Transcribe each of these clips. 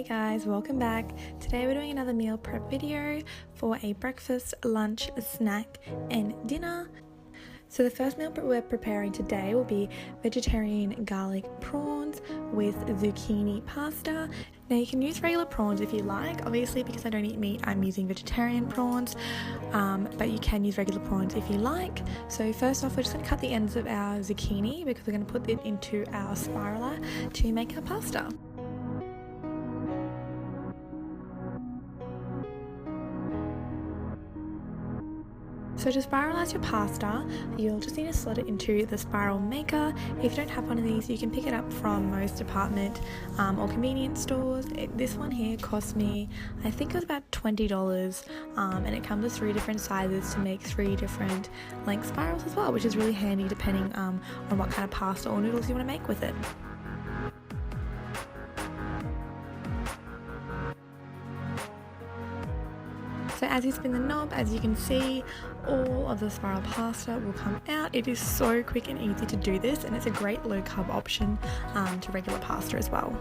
guys, welcome back. Today we're doing another meal prep video for a breakfast, lunch, snack and dinner. So the first meal we're preparing today will be vegetarian garlic prawns with zucchini pasta. Now you can use regular prawns if you like. Obviously, because I don't eat meat, I'm using vegetarian prawns, but you can use regular prawns if you like. So first off, we're just going to cut the ends of our zucchini because we're going to put it into our spiraler to make our pasta. So to spiralize your pasta, you'll just need to slot it into the spiral maker. If you don't have one of these, you can pick it up from most department or convenience stores. This one here cost me, I think it was about $20, and it comes with 3 different sizes to make 3 different length spirals as well, which is really handy depending on what kind of pasta or noodles you want to make with it. So as you spin the knob, as you can see, all of the spiral pasta will come out. It is so quick and easy to do this, and it's a great low carb option to regular pasta as well.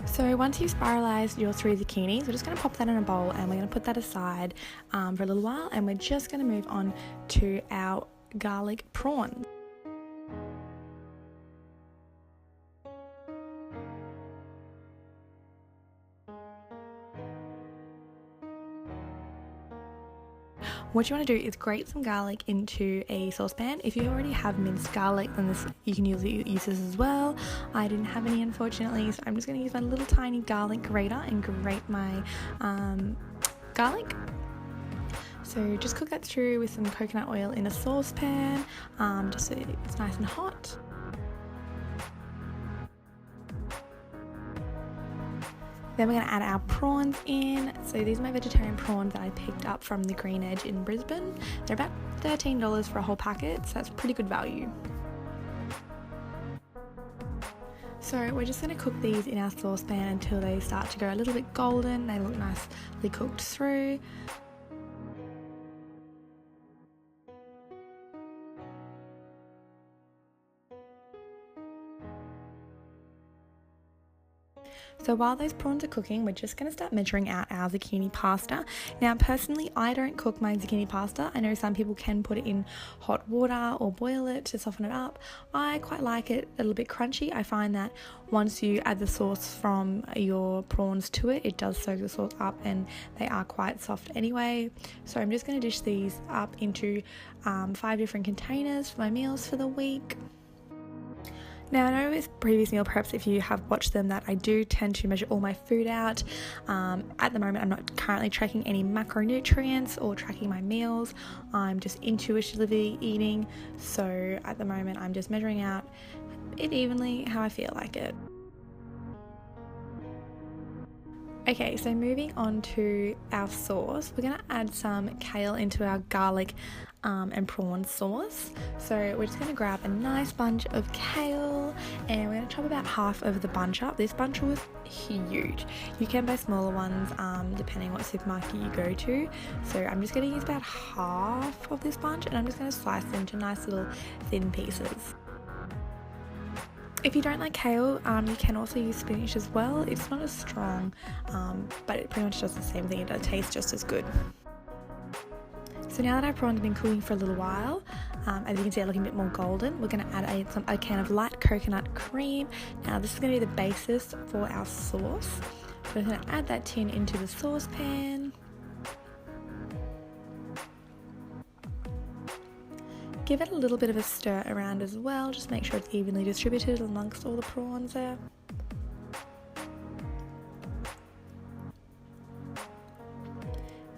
So once you've spiralized your 3 zucchinis, we're just going to pop that in a bowl and we're going to put that aside for a little while, and we're just going to move on to our garlic prawns. What you want to do is grate some garlic into a saucepan. If you already have minced garlic, then you can use this as well. I didn't have any, unfortunately, so I'm just going to use my little tiny garlic grater and grate my garlic. So just cook that through with some coconut oil in a saucepan, just so it's nice and hot. Then we're going to add our prawns in. So these are my vegetarian prawns that I picked up from the Green Edge in Brisbane. They're about $13 for a whole packet, so that's pretty good value. So we're just going to cook these in our saucepan until they start to go a little bit golden. They look nicely cooked through. So while those prawns are cooking, we're just going to start measuring out our zucchini pasta. Now personally, I don't cook my zucchini pasta. I know some people can put it in hot water or boil it to soften it up. I quite like it a little bit crunchy. I find that once you add the sauce from your prawns to it, it does soak the sauce up and they are quite soft anyway. So I'm just going to dish these up into 5 different containers for my meals for the week. Now I know with previous meal preps, if you have watched them, that I do tend to measure all my food out. At the moment I'm not currently tracking any macronutrients or tracking my meals. I'm just intuitively eating, so at the moment I'm just measuring out it evenly how I feel like it. Okay, so moving on to our sauce, we're going to add some kale into our garlic and prawn sauce. So we're just going to grab a nice bunch of kale and we're going to chop about half of the bunch up. This bunch was huge. You can buy smaller ones depending what supermarket you go to. So I'm just going to use about half of this bunch and I'm just going to slice them into nice little thin pieces. If you don't like kale, you can also use spinach as well. It's not as strong, but it pretty much does the same thing. It does taste just as good. So now that our prawns have been cooking for a little while, as you can see they're looking a bit more golden, we're going to add a can of light coconut cream. Now this is going to be the basis for our sauce. So we're going to add that tin into the saucepan. Give it a little bit of a stir around as well, just make sure it's evenly distributed amongst all the prawns there.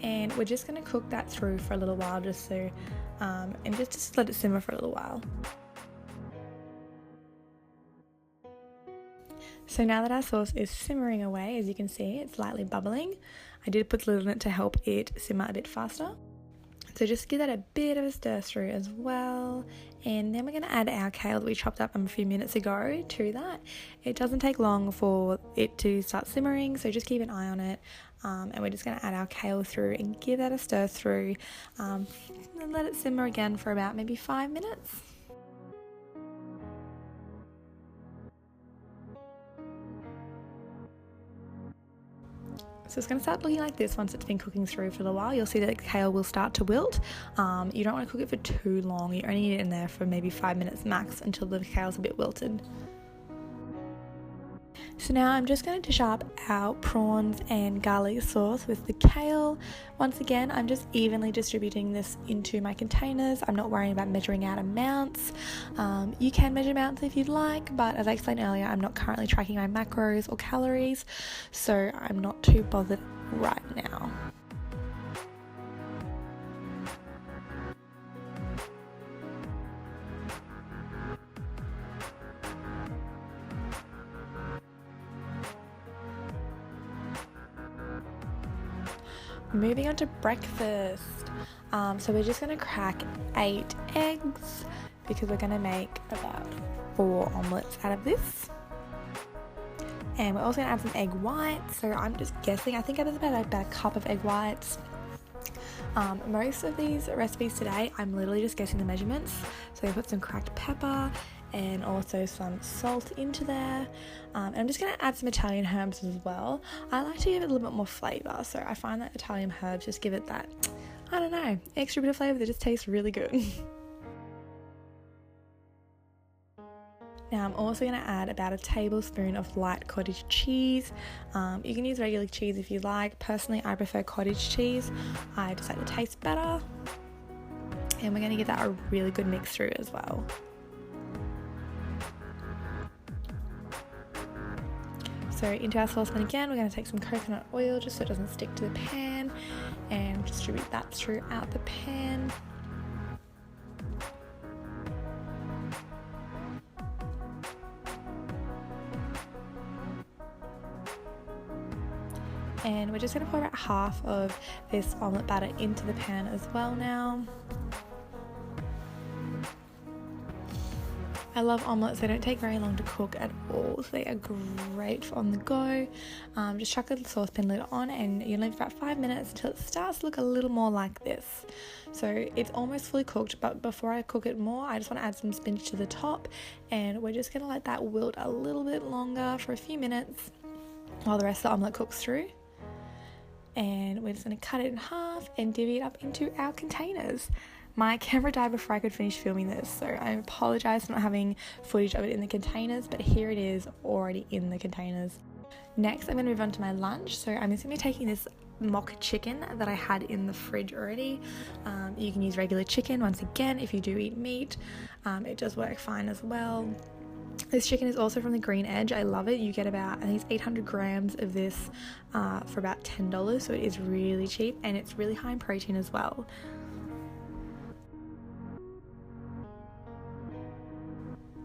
And we're just going to cook that through for a little while, just so, and just let it simmer for a little while. So now that our sauce is simmering away, as you can see, it's lightly bubbling. I did put a little in it to help it simmer a bit faster. So just give that a bit of a stir through as well. And then we're going to add our kale that we chopped up a few minutes ago to that. It doesn't take long for it to start simmering, so just keep an eye on it. And we're just going to add our kale through and give that a stir through, and let it simmer again for about maybe 5 minutes. So it's going to start looking like this once it's been cooking through for a while. You'll see that the kale will start to wilt. You don't want to cook it for too long. You only need it in there for maybe 5 minutes max until the kale's a bit wilted. So now I'm just going to dish up our prawns and garlic sauce with the kale. Once again, I'm just evenly distributing this into my containers. I'm not worrying about measuring out amounts. You can measure amounts if you'd like, but as I explained earlier, I'm not currently tracking my macros or calories, so I'm not too bothered right now. Moving on to breakfast. So we're just going to crack 8 eggs because we're going to make about 4 omelettes out of this. And we're also going to add some egg whites. So I'm just guessing, I think it was about a cup of egg whites. Most of these recipes today, I'm literally just guessing the measurements. So we put some cracked pepper and also some salt into there, and I'm just going to add some Italian herbs as well. I like to give it a little bit more flavour, so I find that Italian herbs just give it that, I don't know, extra bit of flavour that just tastes really good. Now I'm also going to add about a tablespoon of light cottage cheese. You can use regular cheese if you like. Personally, I prefer cottage cheese. I just like the taste better, and we're going to give that a really good mix through as well. So into our saucepan again, we're going to take some coconut oil just so it doesn't stick to the pan, and distribute that throughout the pan. And we're just going to pour about half of this omelette batter into the pan as well now. I love omelettes, they don't take very long to cook at all, so they are great for on the go. Just chuck the saucepan lid on and you leave about 5 minutes until it starts to look a little more like this. So it's almost fully cooked, but before I cook it more, I just want to add some spinach to the top, and we're just going to let that wilt a little bit longer for a few minutes while the rest of the omelette cooks through. And we're just going to cut it in half and divvy it up into our containers. My camera died before I could finish filming this, so I apologise for not having footage of it in the containers, but here it is already in the containers. Next, I'm going to move on to my lunch. So I'm just going to be taking this mock chicken that I had in the fridge already. You can use regular chicken once again if you do eat meat. It does work fine as well. This chicken is also from the Green Edge. I love it. You get about, I think it's 800 grams of this for about $10, so it is really cheap, and it's really high in protein as well.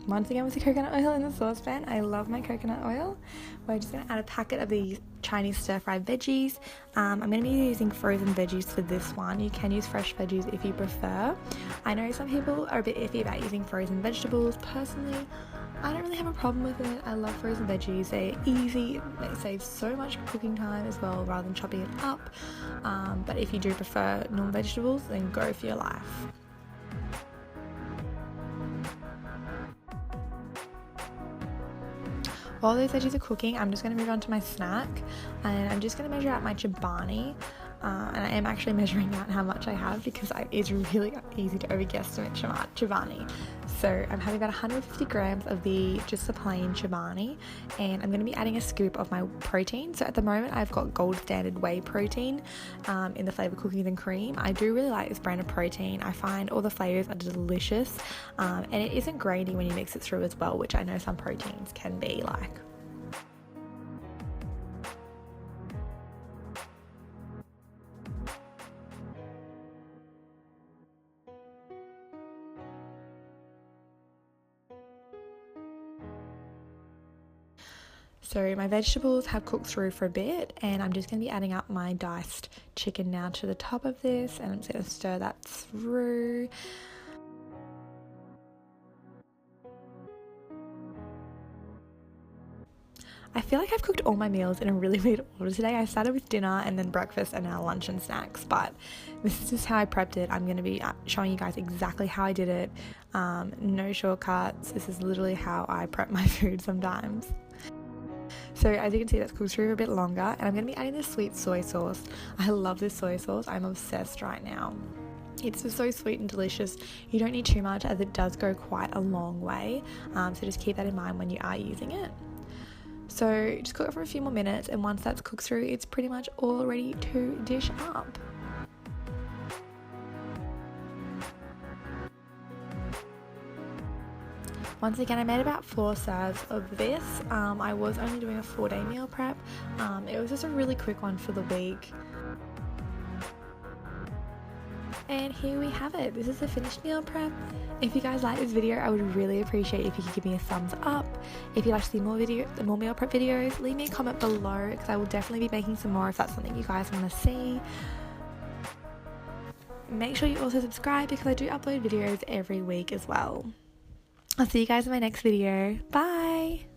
Once again with the coconut oil in the saucepan. I love my coconut oil. We're just going to add a packet of these Chinese stir-fried veggies. I'm going to be using frozen veggies for this one. You can use fresh veggies if you prefer. I know some people are a bit iffy about using frozen vegetables. Personally, I don't really have a problem with it. I love frozen veggies. They're easy. They save so much cooking time as well rather than chopping it up. But if you do prefer normal vegetables, then go for your life. While those veggies are cooking, I'm just going to move on to my snack, and I'm just going to measure out my chobani, and I am actually measuring out how much I have because it's really easy to overguesstimate chobani. So I'm having about 150 grams of just the plain chobani, and I'm going to be adding a scoop of my protein. So at the moment I've got gold standard whey protein in the flavour cookies and cream. I do really like this brand of protein. I find all the flavours are delicious, and it isn't grainy when you mix it through as well, which I know some proteins can be like. So my vegetables have cooked through for a bit, and I'm just going to be adding up my diced chicken now to the top of this, and I'm just going to stir that through. I feel like I've cooked all my meals in a really weird order today. I started with dinner and then breakfast and now lunch and snacks, but this is just how I prepped it. I'm going to be showing you guys exactly how I did it. No shortcuts. This is literally how I prep my food sometimes. So as you can see, that's cooked through a bit longer, and I'm going to be adding this sweet soy sauce. I love this soy sauce. I'm obsessed right now. It's just so sweet and delicious. You don't need too much as it does go quite a long way, so just keep that in mind when you are using it. So just cook it for a few more minutes, and once that's cooked through, it's pretty much all ready to dish up. Once again, I made about 4 serves of this. I was only doing a 4-day meal prep. It was just a really quick one for the week. And here we have it. This is the finished meal prep. If you guys like this video, I would really appreciate if you could give me a thumbs up. If you'd like to see more meal prep videos, leave me a comment below because I will definitely be making some more if that's something you guys want to see. Make sure you also subscribe because I do upload videos every week as well. I'll see you guys in my next video. Bye!